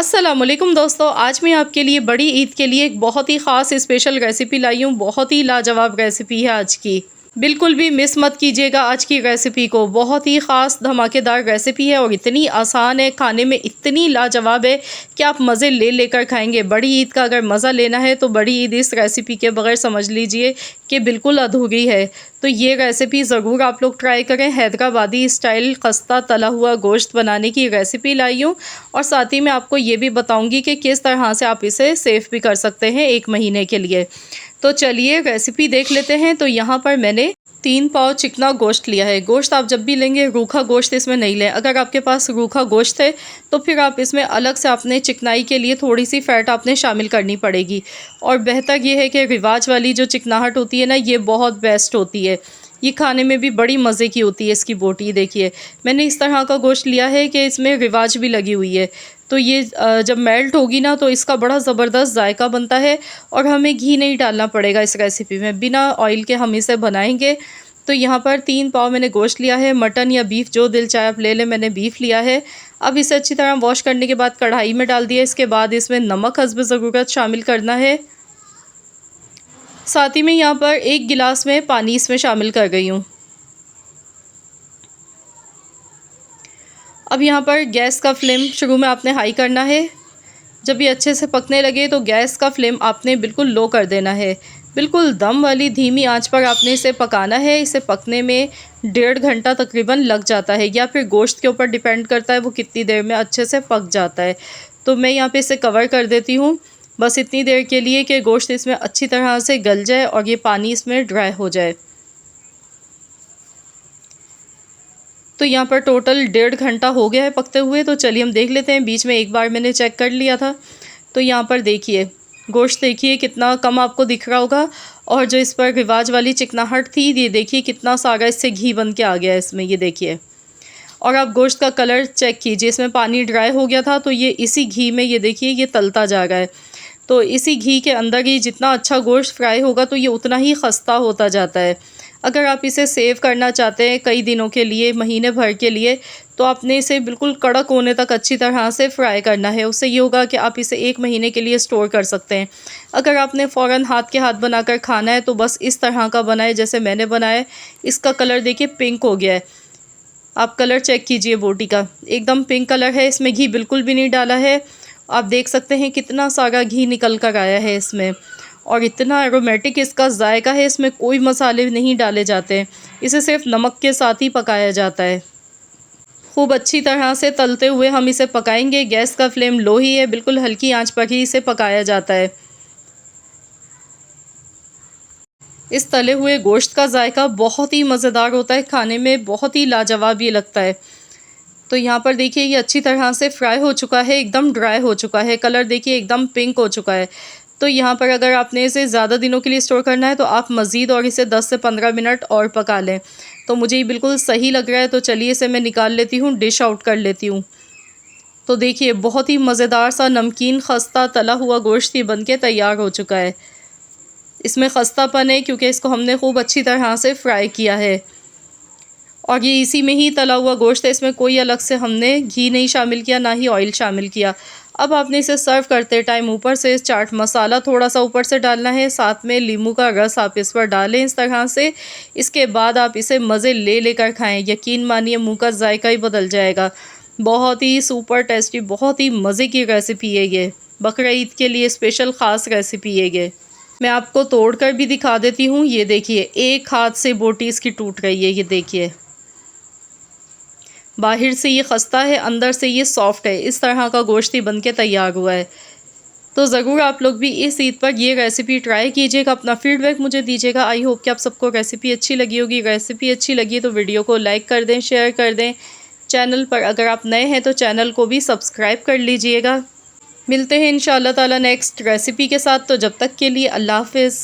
अस्सलामुअलैकुम दोस्तों, आज मैं आपके लिए बड़ी ईद के लिए एक बहुत ही ख़ास स्पेशल रेसिपी लाई हूँ। बहुत ही लाजवाब रेसिपी है आज की। बिल्कुल भी मिस मत कीजिएगा आज की रेसिपी को। बहुत ही ख़ास धमाकेदार रेसिपी है और इतनी आसान है, खाने में इतनी लाजवाब है कि आप मज़े ले लेकर खाएंगे। बड़ी ईद का अगर मज़ा लेना है तो बड़ी ईद इस रेसिपी के बगैर समझ लीजिए कि बिल्कुल अधूरी है। तो ये रेसिपी ज़रूर आप लोग ट्राई करें। हैदराबादी स्टाइल खस्ता तला हुआ गोश्त बनाने की रेसिपी लाई हूँ और साथ ही मैं आपको ये भी बताऊँगी कि किस तरह से आप इसे सेव भी कर सकते हैं 1 महीने के लिए। तो चलिए रेसिपी देख लेते हैं। तो यहाँ पर मैंने 3 पाव चिकना गोश्त लिया है। गोश्त आप जब भी लेंगे रूखा गोश्त इसमें नहीं लें। अगर आपके पास रूखा गोश्त है तो फिर आप इसमें अलग से आपने चिकनाई के लिए थोड़ी सी फ़ैट आपने शामिल करनी पड़ेगी। और बेहतर ये है कि रिवाज वाली जो चिकनाहट होती है ना, ये बहुत बेस्ट होती है। ये खाने में भी बड़ी मज़े की होती है इसकी बोटी। देखिए मैंने इस तरह का गोश्त लिया है कि इसमें रिवाज भी लगी हुई है। तो ये जब मेल्ट होगी ना तो इसका बड़ा ज़बरदस्त जायका बनता है और हमें घी नहीं डालना पड़ेगा इस रेसिपी में। बिना ऑयल के हम इसे बनाएंगे। तो यहाँ पर 3 पाव मैंने गोश्त लिया है। मटन या बीफ जो दिल चाहे आप ले लें, मैंने बीफ लिया है। अब इसे अच्छी तरह वॉश करने के बाद कढ़ाई में डाल दिया। इसके बाद इसमें नमक हस्ब ज़रूरत शामिल करना है। साथ ही में यहाँ पर 1 गिलास में पानी इसमें शामिल कर गई हूँ। अब यहाँ पर गैस का फ्लेम शुरू में आपने हाई करना है। जब ये अच्छे से पकने लगे तो गैस का फ्लेम आपने बिल्कुल लो कर देना है। बिल्कुल दम वाली धीमी आंच पर आपने इसे पकाना है। इसे पकने में 1.5 घंटा तकरीबन लग जाता है, या फिर गोश्त के ऊपर डिपेंड करता है वो कितनी देर में अच्छे से पक जाता है। तो मैं यहाँ पे इसे कवर कर देती हूँ बस इतनी देर के लिए कि गोश्त इसमें अच्छी तरह से गल जाए और ये पानी इसमें ड्राई हो जाए। तो यहाँ पर टोटल 1.5 घंटा हो गया है पकते हुए। तो चलिए हम देख लेते हैं। बीच में एक बार मैंने चेक कर लिया था। तो यहाँ पर देखिए गोश्त देखिए कितना कम आपको दिख रहा होगा, और जो इस पर रिवाज वाली चिकनाहट थी ये देखिए कितना सारा इससे घी बन के आ गया है इसमें, ये देखिए। और आप गोश्त का कलर चेक कीजिए, इसमें पानी ड्राई हो गया था तो ये इसी घी में ये देखिए ये तलता जा रहा है। तो इसी घी के अंदर ही जितना अच्छा गोश्त फ्राई होगा तो ये उतना ही खस्ता होता जाता है। अगर आप इसे सेव करना चाहते हैं कई दिनों के लिए, महीने भर के लिए, तो आपने इसे बिल्कुल कड़क होने तक अच्छी तरह से फ्राई करना है। उससे ये होगा कि आप इसे 1 महीने के लिए स्टोर कर सकते हैं। अगर आपने फ़ौरन हाथ के हाथ बनाकर खाना है तो बस इस तरह का बनाए जैसे मैंने बनाया। इसका कलर देखिए पिंक हो गया है। आप कलर चेक कीजिए बोटी का, एकदम पिंक कलर है। इसमें घी बिल्कुल भी नहीं डाला है। आप देख सकते हैं कितना सारा घी निकल कर आया है इसमें, और इतना एरोमेटिक इसका जायका है। इसमें कोई मसाले नहीं डाले जाते हैं। इसे सिर्फ नमक के साथ ही पकाया जाता है। खूब अच्छी तरह से तलते हुए हम इसे पकाएंगे। गैस का फ्लेम लो ही है, बिल्कुल हल्की आंच पर ही इसे पकाया जाता है। इस तले हुए गोश्त का जायका बहुत ही मज़ेदार होता है, खाने में बहुत ही लाजवाब ये लगता है। तो यहाँ पर देखिए ये अच्छी तरह से फ्राई हो चुका है, एकदम ड्राई हो चुका है। कलर देखिए एकदम पिंक हो चुका है। तो यहाँ पर अगर आपने इसे ज़्यादा दिनों के लिए स्टोर करना है तो आप मज़ीद और इसे 10 से 15 मिनट और पका लें। तो मुझे ये बिल्कुल सही लग रहा है। तो चलिए इसे मैं निकाल लेती हूँ, डिश आउट कर लेती हूँ। तो देखिए बहुत ही मज़ेदार सा नमकीन खस्ता तला हुआ गोश्त ही बन के तैयार हो चुका है। इसमें खस्तापन है क्योंकि इसको हमने खूब अच्छी तरह से फ्राई किया है, और ये इसी में ही तला हुआ गोश्त है। इसमें कोई अलग से हमने घी नहीं शामिल किया, ना ही ऑयल शामिल किया। अब आपने इसे सर्व करते टाइम ऊपर से चाट मसाला थोड़ा सा ऊपर से डालना है, साथ में नींबू का रस आप इस पर डालें इस तरह से। इसके बाद आप इसे मज़े ले लेकर खाएं। यकीन मानिए मुंह का जायका ही बदल जाएगा। बहुत ही सुपर टेस्टी, बहुत ही मज़े की रेसिपी है ये। बकरा ईद के लिए स्पेशल ख़ास रेसिपी है ये। मैं आपको तोड़ कर भी दिखा देती हूँ। ये देखिए एक हाथ से बोटी इसकी टूट रही है। ये देखिए बाहर से ये खस्ता है, अंदर से ये सॉफ्ट है। इस तरह का गोश्त ही बन के तैयार हुआ है। तो ज़रूर आप लोग भी इस ईद पर ये रेसिपी ट्राई कीजिएगा। अपना फीडबैक मुझे दीजिएगा। आई होप कि आप सबको रेसिपी अच्छी लगी होगी। रेसिपी अच्छी लगी तो वीडियो को लाइक कर दें, शेयर कर दें। चैनल पर अगर आप नए हैं तो चैनल को भी सब्सक्राइब कर लीजिएगा। मिलते हैं इंशाअल्लाह ताला नेक्स्ट रेसिपी के साथ। तो जब तक के लिए अल्लाह हाफ़िज़।